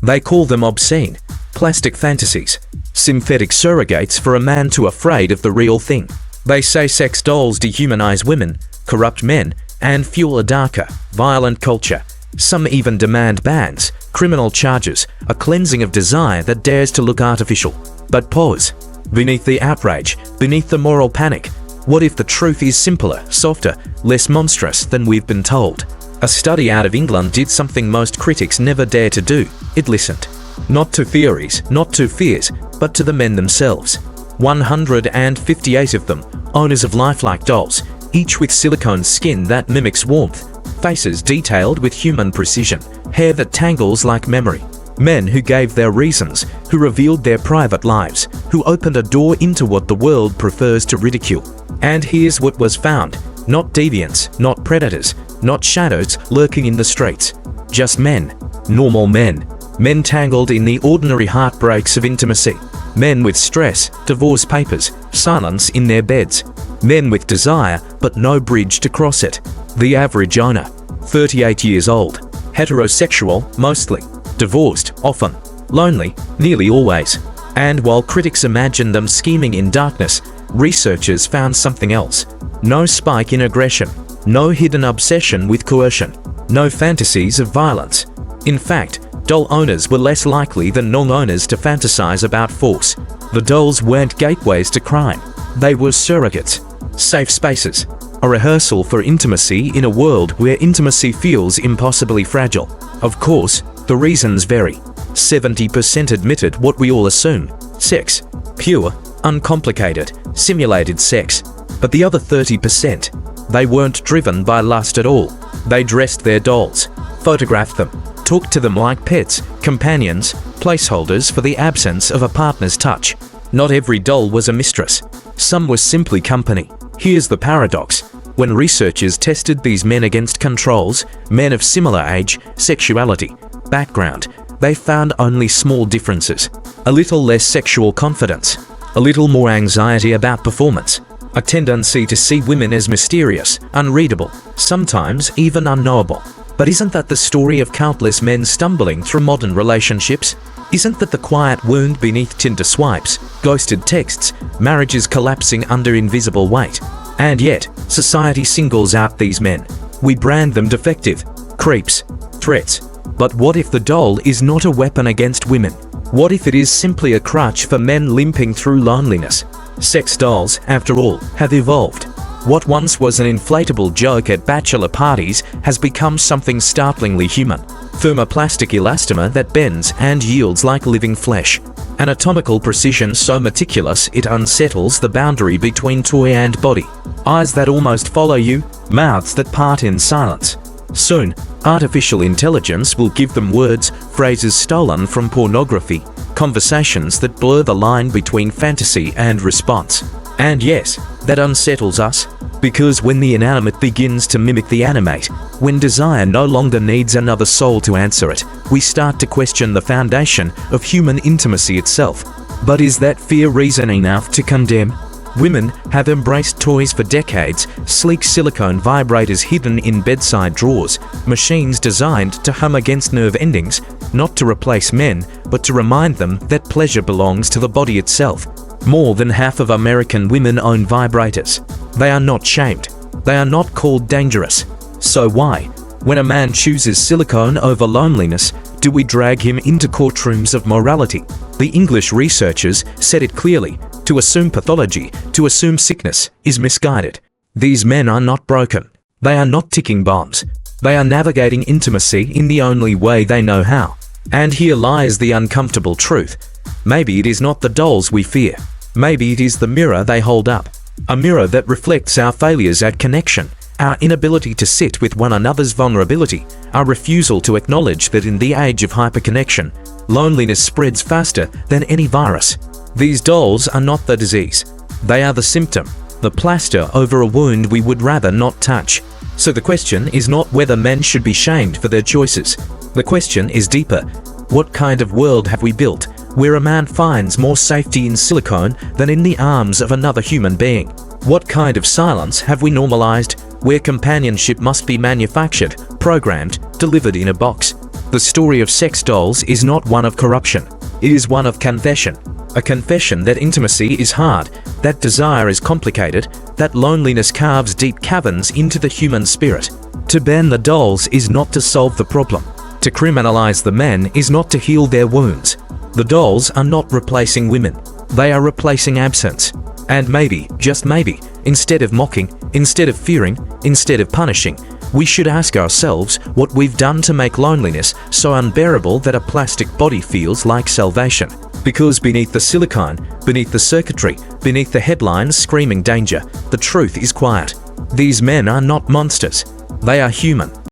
They call them obscene, plastic fantasies, synthetic surrogates for a man too afraid of the real thing. They say sex dolls dehumanize women, corrupt men, and fuel a darker, violent culture. Some even demand bans, criminal charges, a cleansing of desire that dares to look artificial. But pause. Beneath the outrage, beneath the moral panic, what if the truth is simpler, softer, less monstrous than we've been told? A study out of England did something most critics never dare to do. It listened. Not to theories, not to fears, but to the men themselves. 158 of them, owners of lifelike dolls, each with silicone skin that mimics warmth, faces detailed with human precision, hair that tangles like memory. Men who gave their reasons, who revealed their private lives, who opened a door into what the world prefers to ridicule. And here's what was found. Not deviants, not predators, not shadows lurking in the streets. Just men. Normal men. Men tangled in the ordinary heartbreaks of intimacy. Men with stress, divorce papers, silence in their beds. Men with desire, but no bridge to cross it. The average owner, 38 years old. Heterosexual, mostly. Divorced, often. Lonely, nearly always. And while critics imagine them scheming in darkness, researchers found something else. No spike in aggression. No hidden obsession with coercion. No fantasies of violence. In fact, doll owners were less likely than non-owners to fantasize about force. The dolls weren't gateways to crime. They were surrogates. Safe spaces. A rehearsal for intimacy in a world where intimacy feels impossibly fragile. Of course, the reasons vary. 70% admitted what we all assume. Sex. Pure, uncomplicated, simulated sex. But the other 30%, they weren't driven by lust at all. They dressed their dolls, photographed them, talked to them like pets, companions, placeholders for the absence of a partner's touch. Not every doll was a mistress. Some were simply company. Here's the paradox. When researchers tested these men against controls, men of similar age, sexuality, background, they found only small differences. A little less sexual confidence, a little more anxiety about performance, a tendency to see women as mysterious, unreadable, sometimes even unknowable. But isn't that the story of countless men stumbling through modern relationships? Isn't that the quiet wound beneath Tinder swipes, ghosted texts, marriages collapsing under invisible weight? And yet, society singles out these men. We brand them defective, creeps, threats. But what if the doll is not a weapon against women? What if it is simply a crutch for men limping through loneliness? Sex dolls, after all, have evolved. What once was an inflatable joke at bachelor parties has become something startlingly human. Thermoplastic elastomer that bends and yields like living flesh. Anatomical precision so meticulous it unsettles the boundary between toy and body. Eyes that almost follow you, mouths that part in silence. Soon, artificial intelligence will give them words, phrases stolen from pornography, conversations that blur the line between fantasy and response. And yes, that unsettles us, because when the inanimate begins to mimic the animate, when desire no longer needs another soul to answer it, we start to question the foundation of human intimacy itself. But is that fear reason enough to condemn? Women have embraced toys for decades, sleek silicone vibrators hidden in bedside drawers, machines designed to hum against nerve endings, not to replace men, but to remind them that pleasure belongs to the body itself. More than half of American women own vibrators. They are not shamed. They are not called dangerous. So why, when a man chooses silicone over loneliness, do we drag him into courtrooms of morality? The English researchers said it clearly. To assume pathology, to assume sickness, is misguided. These men are not broken. They are not ticking bombs. They are navigating intimacy in the only way they know how. And here lies the uncomfortable truth. Maybe it is not the dolls we fear. Maybe it is the mirror they hold up. A mirror that reflects our failures at connection, our inability to sit with one another's vulnerability, our refusal to acknowledge that in the age of hyperconnection, loneliness spreads faster than any virus. These dolls are not the disease. They are the symptom, the plaster over a wound we would rather not touch. So the question is not whether men should be shamed for their choices. The question is deeper. What kind of world have we built, where a man finds more safety in silicone than in the arms of another human being? What kind of silence have we normalized, where companionship must be manufactured, programmed, delivered in a box? The story of sex dolls is not one of corruption. It is one of confession. A confession that intimacy is hard, that desire is complicated, that loneliness carves deep caverns into the human spirit. To ban the dolls is not to solve the problem. To criminalize the men is not to heal their wounds. The dolls are not replacing women. They are replacing absence. And maybe, just maybe, instead of mocking, instead of fearing, instead of punishing, we should ask ourselves what we've done to make loneliness so unbearable that a plastic body feels like salvation. Because beneath the silicone, beneath the circuitry, beneath the headlines screaming danger, the truth is quiet. These men are not monsters. They are human.